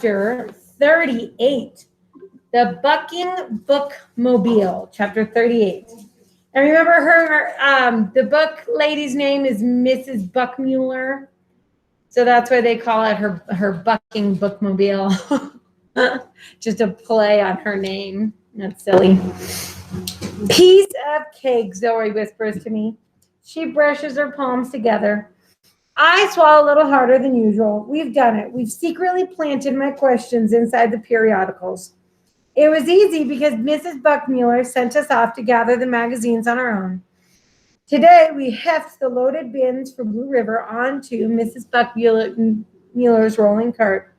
chapter 38, The Bucking Bookmobile, chapter 38. And remember the book lady's name is Mrs. Buckmuller. So that's why they call it her Bucking Bookmobile. Just a play on her name. That's silly. Piece of cake, Zoe whispers to me. She brushes her palms together. I swallow a little harder than usual. We've done it. We've secretly planted my questions inside the periodicals. It was easy because Mrs. Buckmuller sent us off to gather the magazines on our own. Today, we heft the loaded bins for Blue River onto Mrs. Buckmuller's rolling cart.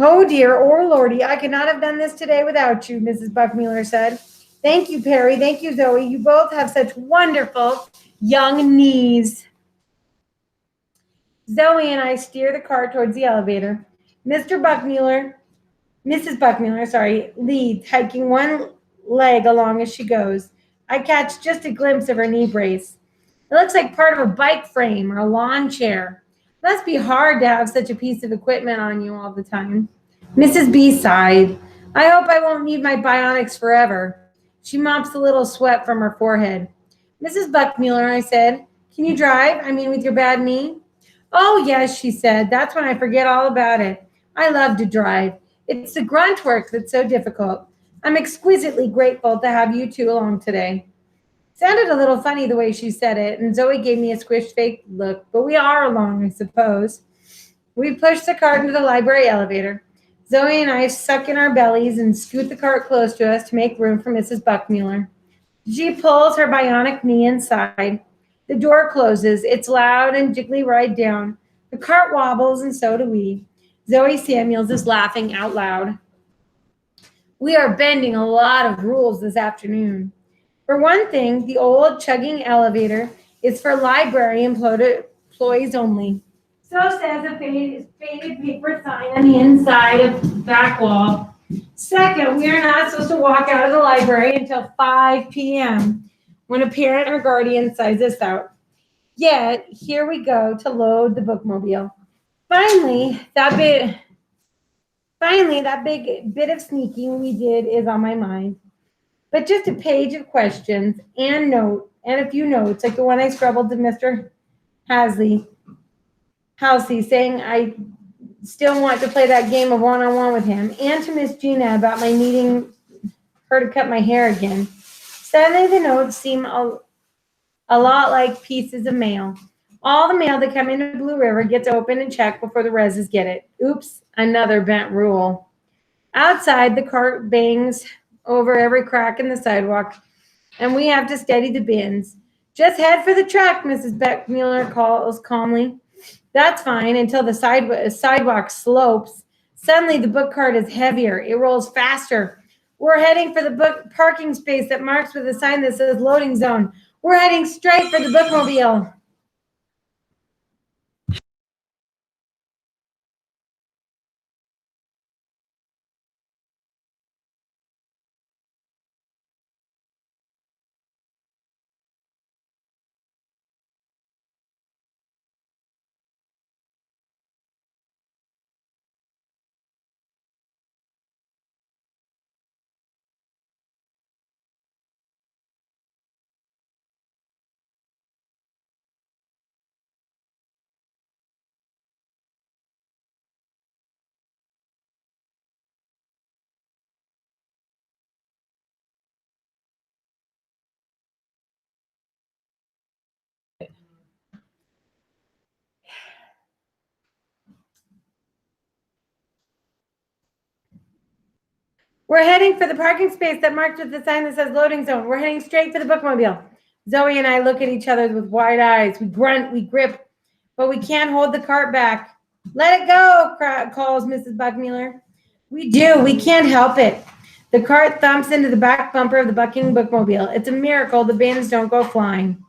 Oh dear, oh lordy, I could not have done this today without you, Mrs. Buckmuller said. Thank you, Perry. Thank you, Zoe. You both have such wonderful young knees. Zoe and I steer the car towards the elevator. Mrs. Buckmuller, leads, hiking one leg along as she goes. I catch just a glimpse of her knee brace. It looks like part of a bike frame or a lawn chair. It must be hard to have such a piece of equipment on you all the time. Mrs. B sighed. I hope I won't need my bionics forever. She mops a little sweat from her forehead. Mrs. Buckmuller, I said, can you drive? I mean, with your bad knee? Oh, yes, she said. That's when I forget all about it. I love to drive. It's the grunt work that's so difficult. I'm exquisitely grateful to have you two along today. Sounded a little funny the way she said it, and Zoe gave me a squished fake look, but we are along, I suppose. We pushed the cart into the library elevator. Zoe and I suck in our bellies and scoot the cart close to us to make room for Mrs. Buckmuller. She pulls her bionic knee inside. The door closes. It's loud and jiggly ride down. The cart wobbles, and so do we. Zoe Samuels is laughing out loud. We are bending a lot of rules this afternoon. For one thing, the old chugging elevator is for library employees only. So says a faded paper sign on the inside of the back wall. Second, we are not supposed to walk out of the library until 5 p.m. when a parent or guardian signs us out. Yet, here we go to load the bookmobile. Finally, that big bit of sneaking we did is on my mind. But just a page of questions and a few notes, like the one I scribbled to Mr. Halsey, saying I still want to play that game of one-on-one with him, and to Miss Gina about my needing her to cut my hair again. Suddenly, the notes seem a lot like pieces of mail. All the mail that come into Blue River gets opened and checked before the reses get it. Oops, another bent rule. Outside, the cart bangs over every crack in the sidewalk, and we have to steady the bins. Just head for the truck, Mrs. Buckmuller calls calmly. That's fine until the sidewalk slopes. Suddenly, the book cart is heavier. It rolls faster. We're heading for the parking space that marks with a sign that says loading zone. We're heading straight for the bookmobile. We're heading for the parking space that marked with the sign that says loading zone. We're heading straight for the bookmobile. Zoe and I look at each other with wide eyes. We grunt, we grip, but we can't hold the cart back. Let it go, calls Mrs. Buckmuller. We do. We can't help it. The cart thumps into the back bumper of the bucking bookmobile. It's a miracle the bins don't go flying.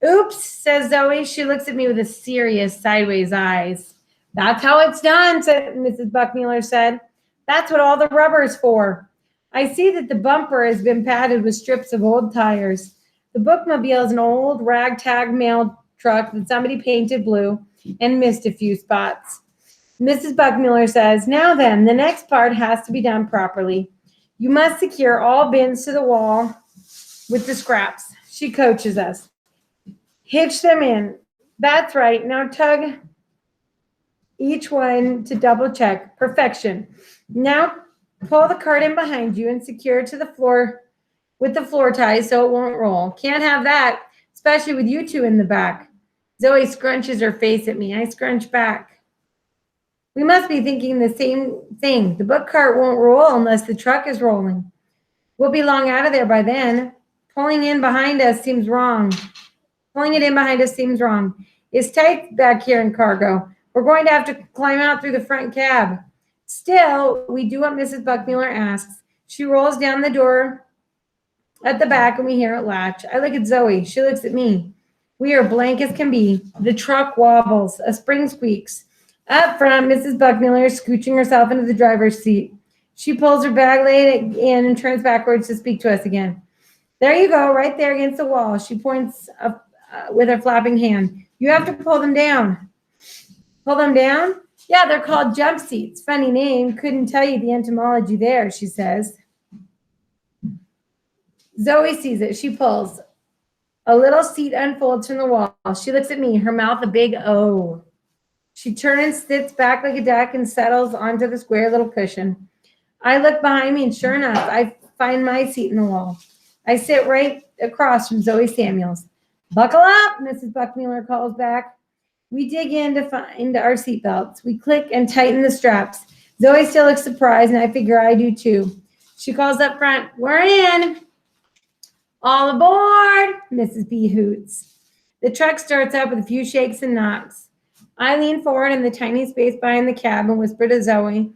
Oops, says Zoe. She looks at me with a serious sideways eyes. That's how it's done, Mrs. Buckmuller said. That's what all the rubber is for. I see that the bumper has been padded with strips of old tires. The bookmobile is an old ragtag mail truck that somebody painted blue and missed a few spots. Mrs. Buckmiller says, now then, the next part has to be done properly. You must secure all bins to the wall with the scraps. She coaches us. Hitch them in. That's right. Now tug each one to double check. Perfection. Now pull the cart in behind you and secure it to the floor with the floor ties so it won't roll. Can't have that, especially with you two in the back. Zoe scrunches her face at me. I scrunch back. We must be thinking the same thing. The book cart won't roll unless the truck is rolling. We'll be long out of there by then. Pulling it in behind us seems wrong. It's tight back here in cargo. We're going to have to climb out through the front cab. Still, we do what Mrs. Buckmiller asks. She rolls down the door at the back and we hear it latch. I look at Zoe. She looks at me. We are blank as can be. The truck wobbles. A spring squeaks. Up front, Mrs. Buckmiller is scooching herself into the driver's seat. She pulls her bag, laid it in, and turns backwards to speak to us again. There you go, right there against the wall. She points up with her flapping hand. You have to pull them down. Pull them down? Yeah, they're called jump seats. Funny name. Couldn't tell you the etymology there, she says. Zoe sees it. She pulls. A little seat unfolds from the wall. She looks at me, her mouth a big O. She turns, sits back like a duck, and settles onto the square little cushion. I look behind me, and sure enough, I find my seat in the wall. I sit right across from Zoe Samuels. Buckle up, Mrs. Buckmiller calls back. We dig in to find our seatbelts. We click and tighten the straps. Zoe still looks surprised, and I figure I do too. She calls up front, we're in. All aboard, Mrs. B hoots. The truck starts up with a few shakes and knocks. I lean forward in the tiny space behind the cab and whisper to Zoe,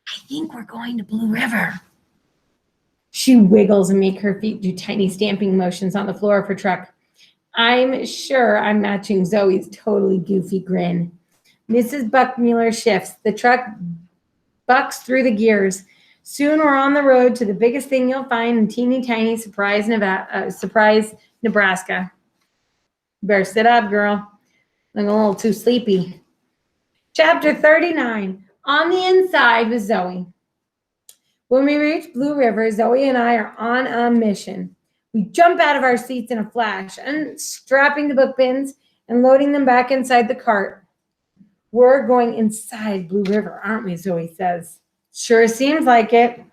I think we're going to Blue River. She wiggles and makes her feet do tiny stamping motions on the floor of her truck. I'm sure I'm matching Zoe's totally goofy grin. Mrs. Buckmiller shifts. The truck bucks through the gears. Soon we're on the road to the biggest thing you'll find in teeny tiny Surprise, Nebraska. Better sit up, girl. I'm a little too sleepy. Chapter 39, On the Inside with Zoe. When we reach Blue River, Zoe and I are on a mission. We jump out of our seats in a flash, unstrapping the book bins and loading them back inside the cart. We're going inside Blue River, aren't we, Zoe says. Sure seems like it.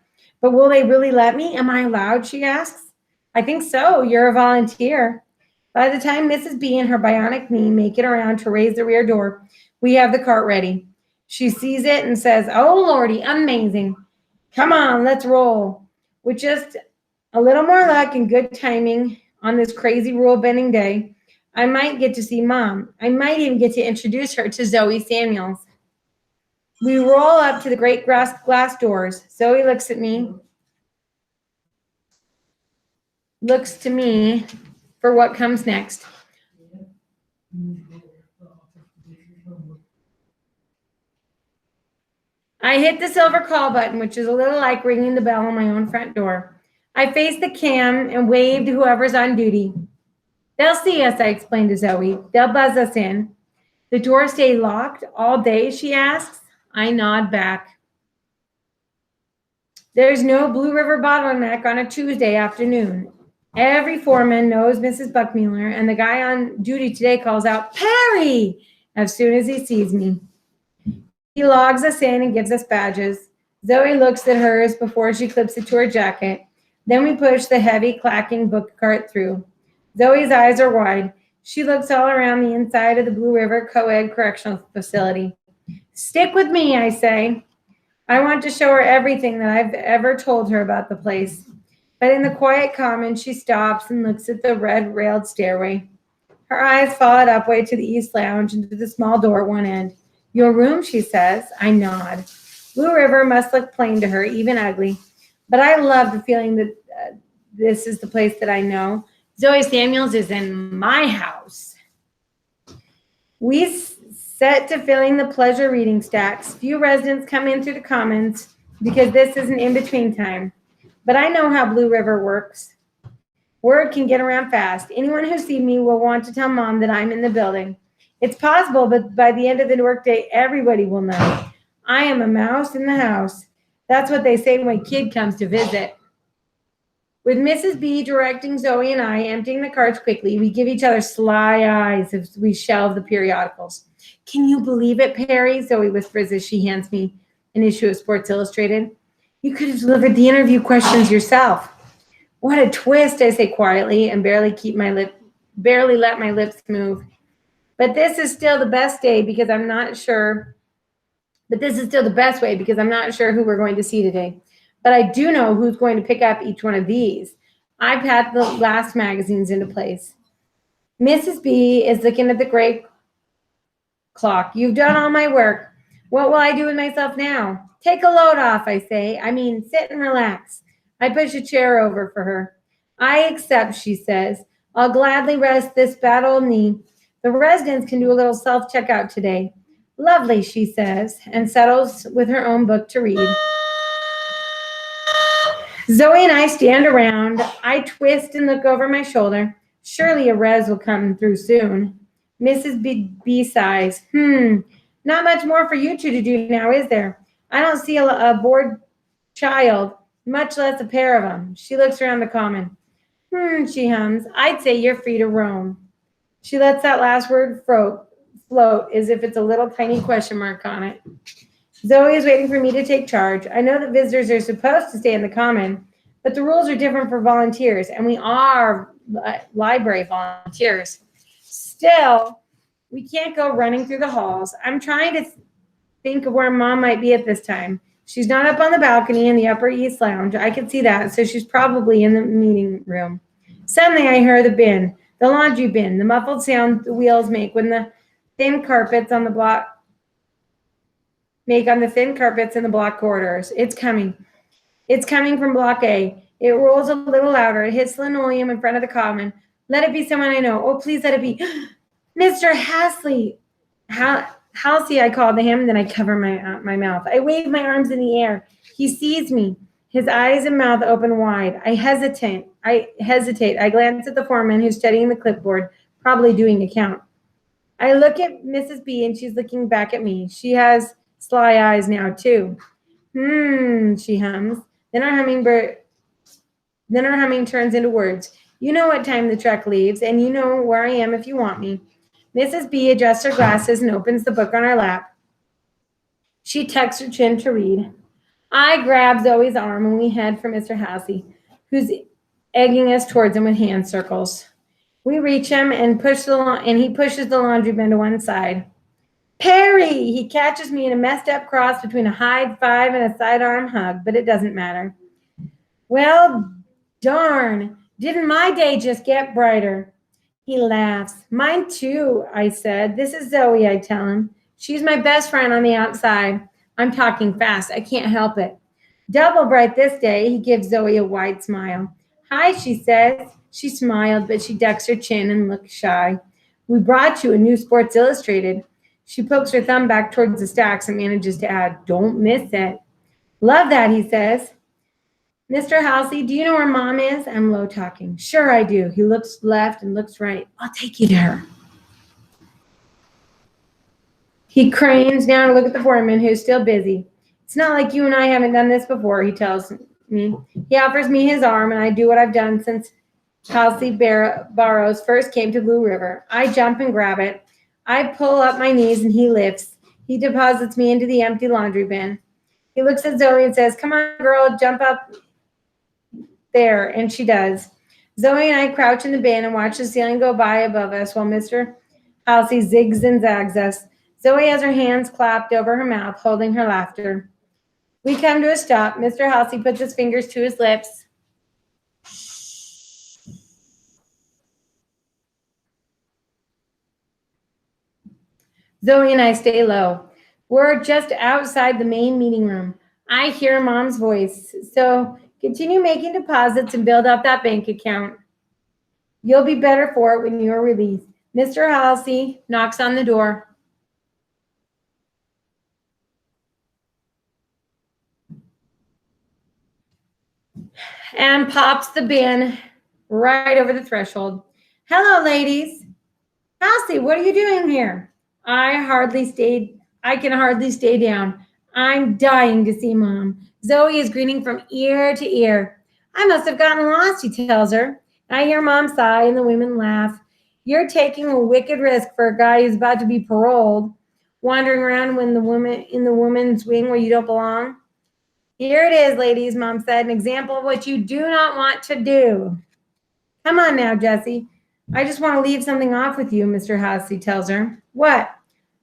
But will they really let me? Am I allowed, she asks. I think so. You're a volunteer. By the time Mrs. B and her bionic knee make it around to raise the rear door, we have the cart ready. She sees it and says, oh, Lordy, amazing. Come on, let's roll. With just a little more luck and good timing on this crazy rule-bending day, I might get to see Mom. I might even get to introduce her to Zoe Samuels. We roll up to the great glass doors. Zoe looks to me for what comes next. I hit the silver call button, which is a little like ringing the bell on my own front door. I face the cam and wave to whoever's on duty. They'll see us, I explained to Zoe. They'll buzz us in. The doors stay locked all day, she asks. I nod back. There's no Blue River bottleneck on a Tuesday afternoon. Every foreman knows Mrs. Buckmiller, and the guy on duty today calls out, Perry, as soon as he sees me. He logs us in and gives us badges. Zoe looks at hers before she clips it to her jacket. Then we push the heavy, clacking book cart through. Zoe's eyes are wide. She looks all around the inside of the Blue River Co-ed Correctional Facility. Stick with me, I say. I want to show her everything that I've ever told her about the place. But in the quiet common, she stops and looks at the red-railed stairway. Her eyes follow upway to the East Lounge and to the small door at one end. Your room, she says. I nod. Blue River must look plain to her, even ugly. But I love the feeling that this is the place that I know. Zoe Samuels is in my house. We set to filling the pleasure reading stacks. Few residents come in through the commons because this is an in-between time. But I know how Blue River works. Word can get around fast. Anyone who sees me will want to tell Mom that I'm in the building. It's possible, but by the end of the workday, everybody will know. I am a mouse in the house. That's what they say when a kid comes to visit. With Mrs. B directing Zoe and I emptying the carts quickly, we give each other sly eyes as we shelve the periodicals. Can you believe it, Perry? Zoe whispers as she hands me an issue of Sports Illustrated. You could have delivered the interview questions yourself. What a twist, I say quietly and barely let my lips move. But this is still the best day because I'm not sure. But this is still the best way because I'm not sure who we're going to see today. But I do know who's going to pick up each one of these. I've had the last magazines into place. Mrs. B is looking at the gray clock. You've done all my work. What will I do with myself now? Take a load off, I say. I mean, sit and relax. I push a chair over for her. I accept, she says. I'll gladly rest this bad old knee. The residents can do a little self-checkout today. Lovely, she says, and settles with her own book to read. Zoe and I stand around. I twist and look over my shoulder. Surely a res will come through soon. Mrs. B sighs. Not much more for you two to do now, is there? I don't see a bored child, much less a pair of them. She looks around the common. She hums. I'd say you're free to roam. She lets that last word float as if it's a little tiny question mark on it. Zoe is waiting for me to take charge. I know that visitors are supposed to stay in the common, but the rules are different for volunteers, and we are library volunteers. Still, we can't go running through the halls. I'm trying to think of where Mom might be at this time. She's not up on the balcony in the Upper East Lounge. I can see that, so she's probably in the meeting room. Suddenly, I hear the laundry bin, the muffled sound the wheels make when the thin carpets on the block in the block corridors. It's coming. It's coming from Block A. It rolls a little louder. It hits linoleum in front of the common. Let it be someone I know. Oh, please let it be Mr. Hasley. Halsey, I call to him, then I cover my mouth. I wave my arms in the air. He sees me. His eyes and mouth open wide. I hesitate. I glance at the foreman who's studying the clipboard, probably doing a count. I look at Mrs. B and she's looking back at me. She has sly eyes now too. She hums. Then her humming turns into words. You know what time the truck leaves, and you know where I am if you want me. Mrs. B adjusts her glasses and opens the book on her lap. She tucks her chin to read. I grab Zoe's arm and we head for Mr. Hassey, who's egging us towards him with hand circles. We reach him and he pushes the laundry bin to one side. Perry! He catches me in a messed up cross between a high five and a sidearm hug, but it doesn't matter. Well, darn, didn't my day just get brighter? He laughs. Mine too, I said. This is Zoe, I tell him. She's my best friend on the outside. I'm talking fast. I can't help it. Double bright this day. He gives Zoe a wide smile. Hi, she says. She smiled, but she ducks her chin and looks shy. We brought you a new Sports Illustrated. She pokes her thumb back towards the stacks and manages to add, don't miss it. Love that, he says. Mr. Halsey, do you know where Mom is? I'm low talking. Sure I do. He looks left and looks right. I'll take you to her. He cranes down to look at the foreman, who's still busy. It's not like you and I haven't done this before, he tells me. He offers me his arm, and I do what I've done since Halsey Barrows first came to Blue River. I jump and grab it. I pull up my knees, and he lifts. He deposits me into the empty laundry bin. He looks at Zoe and says, come on, girl, jump up there, and she does. Zoe and I crouch in the bin and watch the ceiling go by above us while Mr. Halsey zigs and zags us. Zoe has her hands clapped over her mouth, holding her laughter. We come to a stop. Mr. Halsey puts his fingers to his lips. Zoe and I stay low. We're just outside the main meeting room. I hear Mom's voice. So continue making deposits and build up that bank account. You'll be better for it when you're released. Mr. Halsey knocks on the door. And pops the bin right over the threshold. Hello, ladies. Halsey, what are you doing here? I can hardly stay down. I'm dying to see Mom. Zoe is grinning from ear to ear. I must have gotten lost, he tells her. I hear Mom sigh and the women laugh. You're taking a wicked risk for a guy who's about to be paroled, wandering around when the woman in the woman's wing where you don't belong. Here it is, ladies, Mom said, an example of what you do not want to do. Come on now, Jessie. I just want to leave something off with you, Mr. Hassey tells her. What?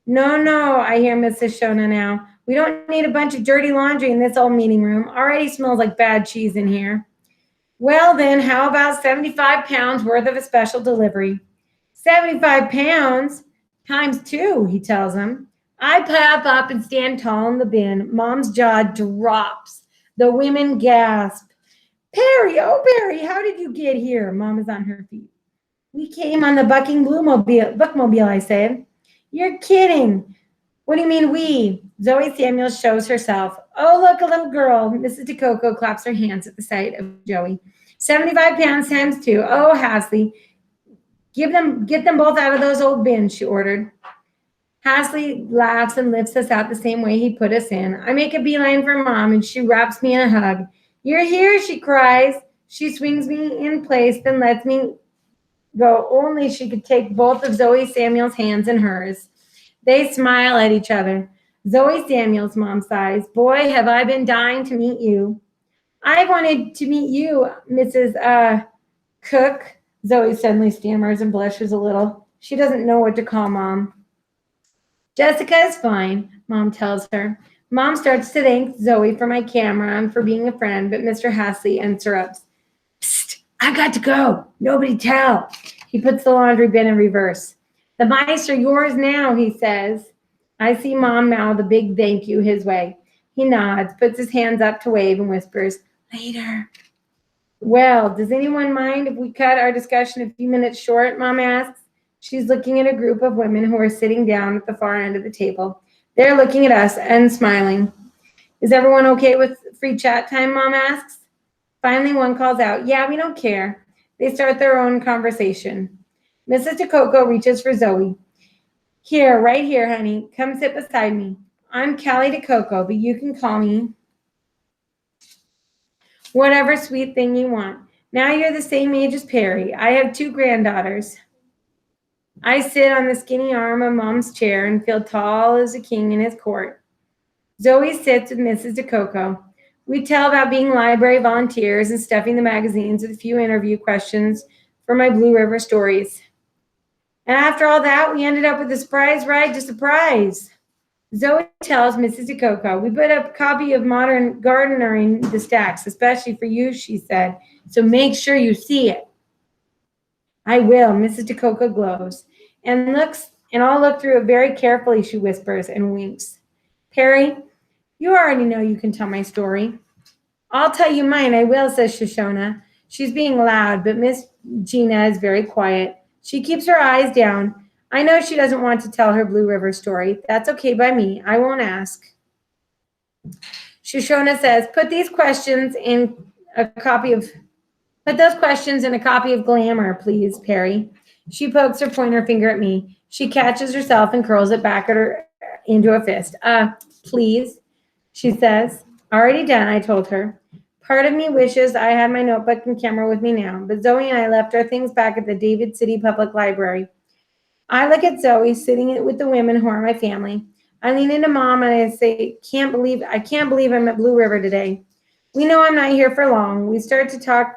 No, I hear Mrs. Shona now. We don't need a bunch of dirty laundry in this old meeting room. Already smells like bad cheese in here. Well, then, how about 75 pounds worth of a special delivery? 75 pounds? Times two, he tells him. I pop up and stand tall in the bin. Mom's jaw drops. The women gasp. Perry, oh, Perry, how did you get here? Mom is on her feet. We came on the Bucking Bookmobile, I said. You're kidding. What do you mean we? Zoe Samuels shows herself. Oh, look, a little girl. Mrs. DeCoco claps her hands at the sight of Joey. 75 pounds times two. Oh, Hasley. Get them both out of those old bins, she ordered. Hasley laughs and lifts us out the same way he put us in. I make a beeline for Mom, and she wraps me in a hug. You're here, she cries. She swings me in place, then lets me go. Only she could take both of Zoe Samuels' hands in hers. They smile at each other. Zoe Samuels, Mom sighs. Boy, have I been dying to meet you. I wanted to meet you, Mrs. Cook. Zoe suddenly stammers and blushes a little. She doesn't know what to call Mom. Jessica is fine, Mom tells her. Mom starts to thank Zoe for my camera and for being a friend, but Mr. Hasley interrupts. Psst, I got to go. Nobody tell. He puts the laundry bin in reverse. The mice are yours now, he says. I see Mom mouth a big thank you his way. He nods, puts his hands up to wave, and whispers, later. Well, does anyone mind if we cut our discussion a few minutes short, Mom asks. She's looking at a group of women who are sitting down at the far end of the table. They're looking at us and smiling. Is everyone okay with free chat time, Mom asks. Finally, one calls out, yeah, we don't care. They start their own conversation. Mrs. DeCoco reaches for Zoe. Here, right here, honey. Come sit beside me. I'm Callie DeCoco, but you can call me whatever sweet thing you want. Now you're the same age as Perry. I have 2 granddaughters. I sit on the skinny arm of Mom's chair and feel tall as a king in his court. Zoe sits with Mrs. DeCoco. We tell about being library volunteers and stuffing the magazines with a few interview questions for my Blue River stories. And after all that, we ended up with a surprise ride to Surprise. Zoe tells Mrs. DeCoco, we put up a copy of Modern Gardener in the stacks, especially for you, she said, so make sure you see it. I will, Mrs. DeCoco glows, and I'll look through it very carefully, she whispers and winks. Perry, you already know you can tell my story. I'll tell you mine, I will, says Shoshona. She's being loud, but Miss Gina is very quiet. She keeps her eyes down. I know she doesn't want to tell her Blue River story. That's okay by me. I won't ask. Shoshona says, put those questions in a copy of Glamour, please, Perry. She pokes her pointer finger at me. She catches herself and curls it back at her into a fist. Please, she says. Already done, I told her. Part of me wishes I had my notebook and camera with me now, but Zoe and I left our things back at the David City Public Library. I look at Zoe sitting with the women who are my family. I lean into Mom and I say, I can't believe I'm at Blue River today. We know I'm not here for long. We start to talk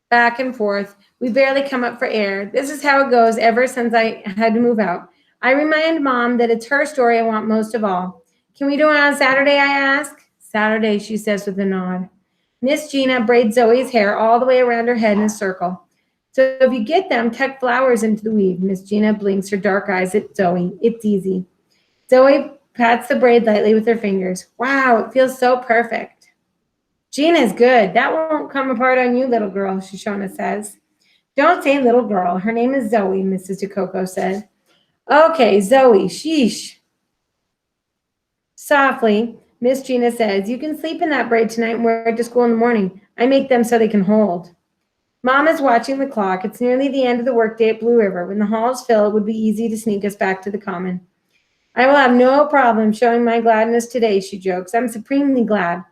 back and forth. We barely come up for air. This is how it goes ever since I had to move out. I remind Mom that it's her story I want most of all. Can we do it on Saturday, I ask? Saturday, she says with a nod. Miss Gina braids Zoe's hair all the way around her head in a circle. So if you get them, tuck flowers into the weave. Miss Gina blinks her dark eyes at Zoe. It's easy. Zoe pats the braid lightly with her fingers. Wow, it feels so perfect. Gina's good. That won't come apart on you, little girl, Shoshona says. Don't say little girl. Her name is Zoe, Mrs. DeCoco said. Okay, Zoe, sheesh. Softly, Miss Gina says, you can sleep in that braid tonight and wear it to school in the morning. I make them so they can hold. Mom is watching the clock. It's nearly the end of the workday at Blue River. When the halls fill, it would be easy to sneak us back to the common. I will have no problem showing my gladness today, she jokes. I'm supremely glad.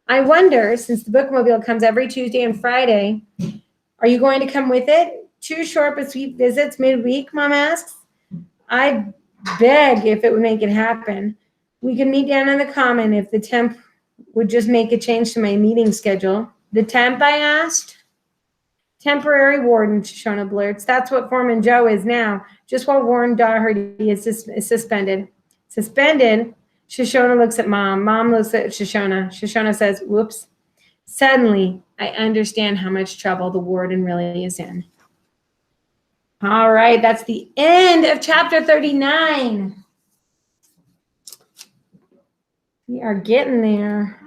I wonder, since the bookmobile comes every Tuesday and Friday, are you going to come with it? 2 short but sweet visits midweek, Mom asks. I'd beg if it would make it happen. We could meet down on the common if the temp would just make a change to my meeting schedule. The temp, I asked? Temporary warden, Shoshona blurts. That's what Foreman Joe is now, just while Warren Daugherty is suspended. Suspended? Shoshona looks at Mom. Mom looks at Shoshona. Shoshona says, whoops. Suddenly, I understand how much trouble the warden really is in. All right, that's the end of chapter 39. We are getting there.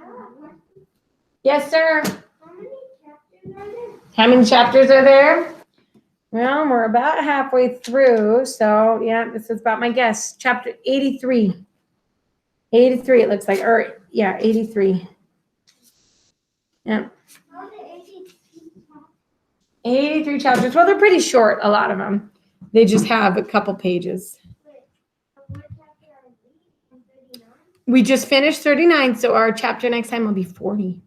Yes, sir. How many chapters are there? Well, we're about halfway through, so yeah, this is about my guess. Chapter 83. 83, it looks like, or yeah, 83. Yeah. 83 chapters. Well, they're pretty short, a lot of them. They just have a couple pages. We just finished 39, so our chapter next time will be 40.